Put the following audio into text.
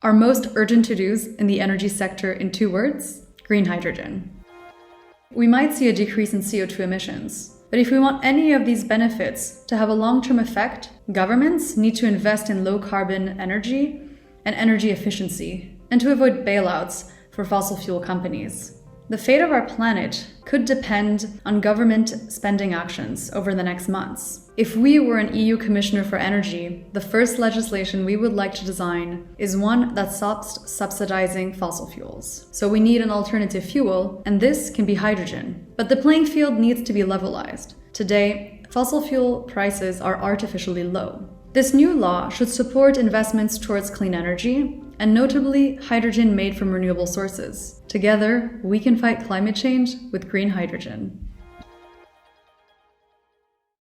Our most urgent to-dos in the energy sector in 2 words: green hydrogen. We might see a decrease in CO2 emissions, but if we want any of these benefits to have a long-term effect, governments need to invest in low-carbon energy and energy efficiency, and to avoid bailouts for fossil fuel companies. The fate of our planet could depend on government spending actions over the next months. If we were an EU Commissioner for Energy, the first legislation we would like to design is one that stops subsidizing fossil fuels. So we need an alternative fuel, and this can be hydrogen. But the playing field needs to be levelized. Today, fossil fuel prices are artificially low. This new law should support investments towards clean energy, and notably hydrogen made from renewable sources. Together, we can fight climate change with green hydrogen.